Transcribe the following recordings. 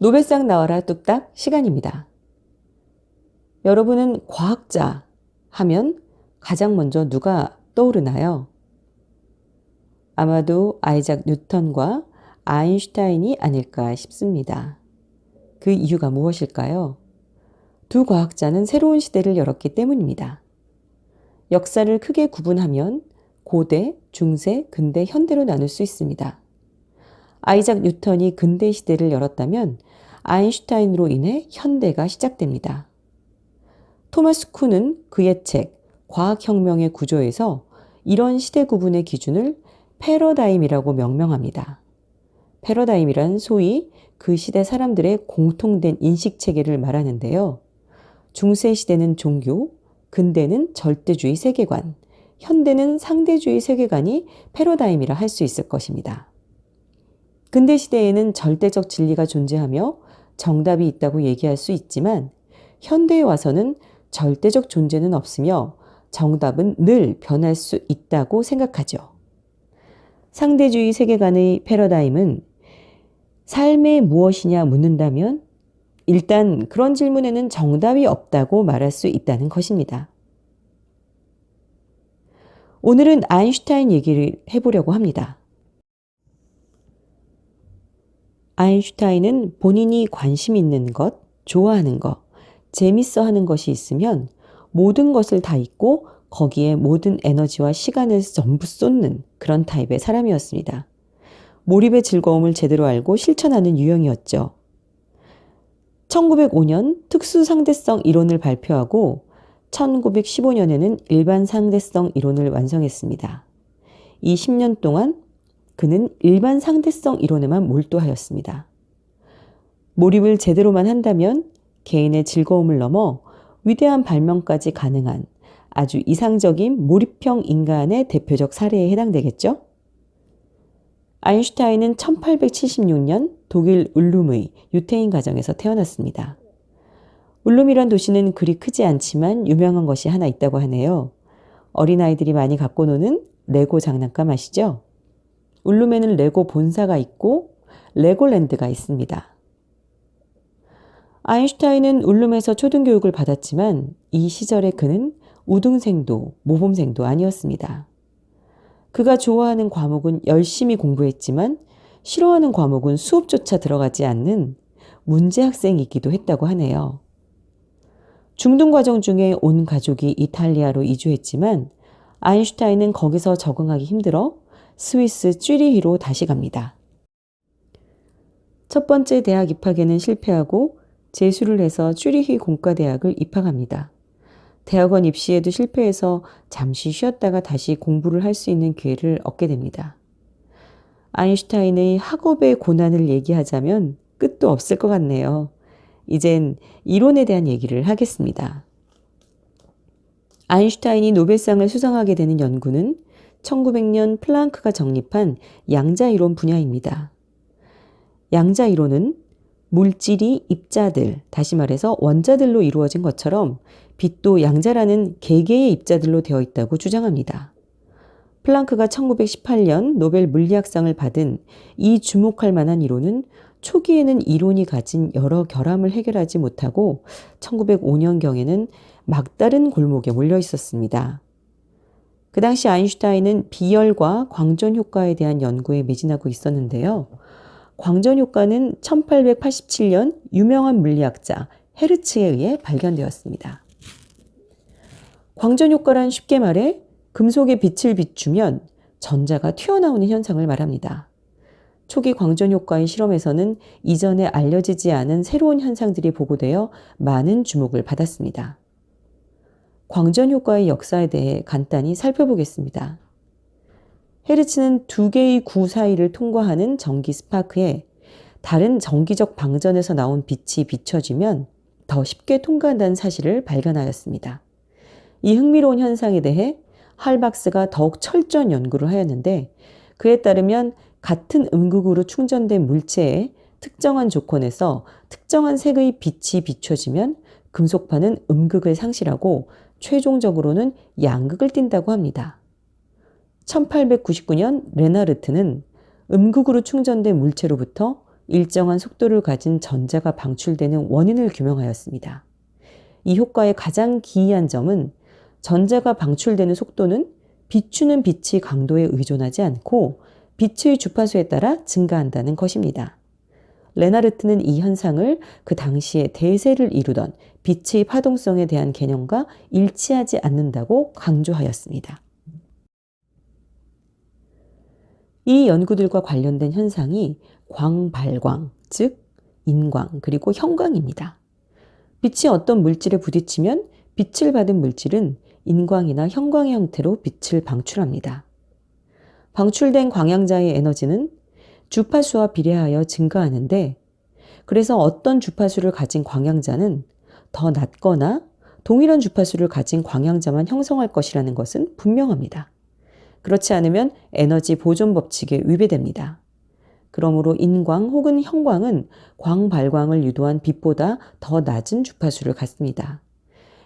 노벨상 나와라 뚝딱 시간입니다. 여러분은 과학자 하면 가장 먼저 누가 떠오르나요? 아마도 아이작 뉴턴과 아인슈타인이 아닐까 싶습니다. 그 이유가 무엇일까요? 두 과학자는 새로운 시대를 열었기 때문입니다. 역사를 크게 구분하면 고대, 중세, 근대, 현대로 나눌 수 있습니다. 아이작 뉴턴이 근대 시대를 열었다면 아인슈타인으로 인해 현대가 시작됩니다. 토마스 쿤은 그의 책 과학혁명의 구조에서 이런 시대 구분의 기준을 패러다임이라고 명명합니다. 패러다임이란 소위 그 시대 사람들의 공통된 인식체계를 말하는데요. 중세 시대는 종교, 근대는 절대주의 세계관, 현대는 상대주의 세계관이 패러다임이라 할 수 있을 것입니다. 근대 시대에는 절대적 진리가 존재하며 정답이 있다고 얘기할 수 있지만 현대에 와서는 절대적 존재는 없으며 정답은 늘 변할 수 있다고 생각하죠. 상대주의 세계관의 패러다임은 삶이 무엇이냐 묻는다면 일단 그런 질문에는 정답이 없다고 말할 수 있다는 것입니다. 오늘은 아인슈타인 얘기를 해보려고 합니다. 아인슈타인은 본인이 관심 있는 것, 좋아하는 것, 재밌어 하는 것이 있으면 모든 것을 다 잊고 거기에 모든 에너지와 시간을 전부 쏟는 그런 타입의 사람이었습니다. 몰입의 즐거움을 제대로 알고 실천하는 유형이었죠. 1905년 특수상대성 이론을 발표하고 1915년에는 일반 상대성 이론을 완성했습니다. 이 10년 동안 그는 일반 상대성 이론에만 몰두하였습니다. 몰입을 제대로만 한다면 개인의 즐거움을 넘어 위대한 발명까지 가능한 아주 이상적인 몰입형 인간의 대표적 사례에 해당되겠죠? 아인슈타인은 1876년 독일 울룸의 유태인 가정에서 태어났습니다. 울룸이란 도시는 그리 크지 않지만 유명한 것이 하나 있다고 하네요. 어린아이들이 많이 갖고 노는 레고 장난감 아시죠? 울룸에는 레고 본사가 있고 레고랜드가 있습니다. 아인슈타인은 울룸에서 초등교육을 받았지만 이 시절에 그는 우등생도 모범생도 아니었습니다. 그가 좋아하는 과목은 열심히 공부했지만 싫어하는 과목은 수업조차 들어가지 않는 문제 학생이기도 했다고 하네요. 중등 과정 중에 온 가족이 이탈리아로 이주했지만 아인슈타인은 거기서 적응하기 힘들어 스위스 쭈리히로 다시 갑니다. 첫 번째 대학 입학에는 실패하고 재수를 해서 쭈리히 공과대학을 입학합니다. 대학원 입시에도 실패해서 잠시 쉬었다가 다시 공부를 할 수 있는 기회를 얻게 됩니다. 아인슈타인의 학업의 고난을 얘기하자면 끝도 없을 것 같네요. 이젠 이론에 대한 얘기를 하겠습니다. 아인슈타인이 노벨상을 수상하게 되는 연구는 1900년 플랑크가 정립한 양자이론 분야입니다. 양자이론은 물질이 입자들, 다시 말해서 원자들로 이루어진 것처럼 빛도 양자라는 개개의 입자들로 되어 있다고 주장합니다. 플랑크가 1918년 노벨 물리학상을 받은 이 주목할 만한 이론은 초기에는 이론이 가진 여러 결함을 해결하지 못하고 1905년경에는 막다른 골목에 몰려 있었습니다. 그 당시 아인슈타인은 비열과 광전 효과에 대한 연구에 매진하고 있었는데요. 광전 효과는 1887년 유명한 물리학자 헤르츠에 의해 발견되었습니다. 광전 효과란 쉽게 말해 금속에 빛을 비추면 전자가 튀어나오는 현상을 말합니다. 초기 광전 효과의 실험에서는 이전에 알려지지 않은 새로운 현상들이 보고되어 많은 주목을 받았습니다. 광전 효과의 역사에 대해 간단히 살펴보겠습니다. 헤르츠는 두 개의 구 사이를 통과하는 전기 스파크에 다른 전기적 방전에서 나온 빛이 비춰지면 더 쉽게 통과한다는 사실을 발견하였습니다. 이 흥미로운 현상에 대해 할박스가 더욱 철저한 연구를 하였는데 그에 따르면 같은 음극으로 충전된 물체에 특정한 조건에서 특정한 색의 빛이 비춰지면 금속판은 음극을 상실하고 최종적으로는 양극을 띈다고 합니다. 1899년 레나르트는 음극으로 충전된 물체로부터 일정한 속도를 가진 전자가 방출되는 원인을 규명하였습니다. 이 효과의 가장 기이한 점은 전자가 방출되는 속도는 비추는 빛의 강도에 의존하지 않고 빛의 주파수에 따라 증가한다는 것입니다. 레나르트는 이 현상을 그 당시에 대세를 이루던 빛의 파동성에 대한 개념과 일치하지 않는다고 강조하였습니다. 이 연구들과 관련된 현상이 광발광, 즉 인광 그리고 형광입니다. 빛이 어떤 물질에 부딪히면 빛을 받은 물질은 인광이나 형광의 형태로 빛을 방출합니다. 방출된 광양자의 에너지는 주파수와 비례하여 증가하는데, 그래서 어떤 주파수를 가진 광양자는 더 낮거나 동일한 주파수를 가진 광양자만 형성할 것이라는 것은 분명합니다. 그렇지 않으면 에너지 보존 법칙에 위배됩니다. 그러므로 인광 혹은 형광은 광발광을 유도한 빛보다 더 낮은 주파수를 갖습니다.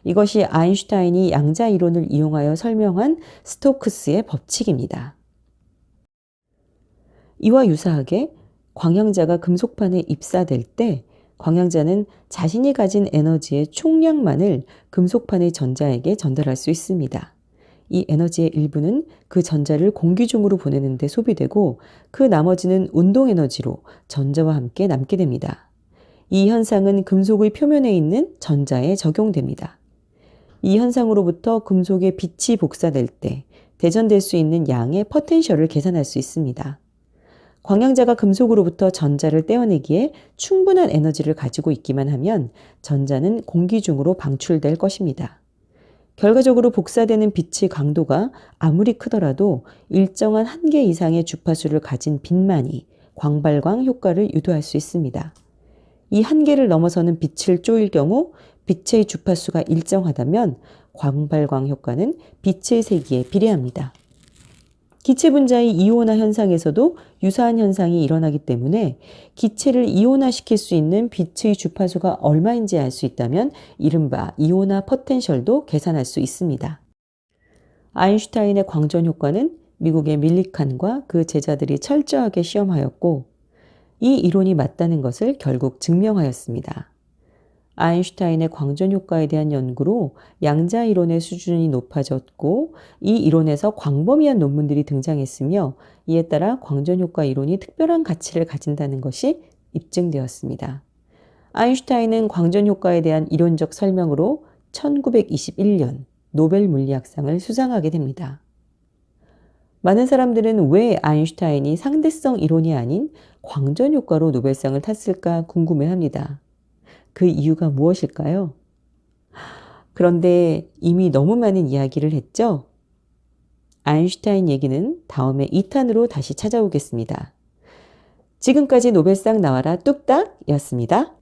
이것이 아인슈타인이 양자 이론을 이용하여 설명한 스토크스의 법칙입니다. 이와 유사하게 광양자가 금속판에 입사될 때 광양자는 자신이 가진 에너지의 총량만을 금속판의 전자에게 전달할 수 있습니다. 이 에너지의 일부는 그 전자를 공기 중으로 보내는 데 소비되고 그 나머지는 운동 에너지로 전자와 함께 남게 됩니다. 이 현상은 금속의 표면에 있는 전자에 적용됩니다. 이 현상으로부터 금속의 빛이 복사될 때 대전될 수 있는 양의 포텐셜을 계산할 수 있습니다. 광양자가 금속으로부터 전자를 떼어내기에 충분한 에너지를 가지고 있기만 하면 전자는 공기 중으로 방출될 것입니다. 결과적으로 복사되는 빛의 강도가 아무리 크더라도 일정한 한계 이상의 주파수를 가진 빛만이 광발광 효과를 유도할 수 있습니다. 이 한계를 넘어서는 빛을 쪼일 경우 빛의 주파수가 일정하다면 광발광 효과는 빛의 세기에 비례합니다. 기체 분자의 이온화 현상에서도 유사한 현상이 일어나기 때문에 기체를 이온화시킬 수 있는 빛의 주파수가 얼마인지 알 수 있다면 이른바 이온화 포텐셜도 계산할 수 있습니다. 아인슈타인의 광전 효과는 미국의 밀리칸과 그 제자들이 철저하게 시험하였고 이 이론이 맞다는 것을 결국 증명하였습니다. 아인슈타인의 광전 효과에 대한 연구로 양자 이론의 수준이 높아졌고 이 이론에서 광범위한 논문들이 등장했으며 이에 따라 광전 효과 이론이 특별한 가치를 가진다는 것이 입증되었습니다. 아인슈타인은 광전 효과에 대한 이론적 설명으로 1921년 노벨 물리학상을 수상하게 됩니다. 많은 사람들은 왜 아인슈타인이 상대성 이론이 아닌 광전 효과로 노벨상을 탔을까 궁금해합니다. 그 이유가 무엇일까요? 그런데 이미 너무 많은 이야기를 했죠? 아인슈타인 얘기는 다음에 2탄으로 다시 찾아오겠습니다. 지금까지 노벨상 나와라 뚝딱이었습니다.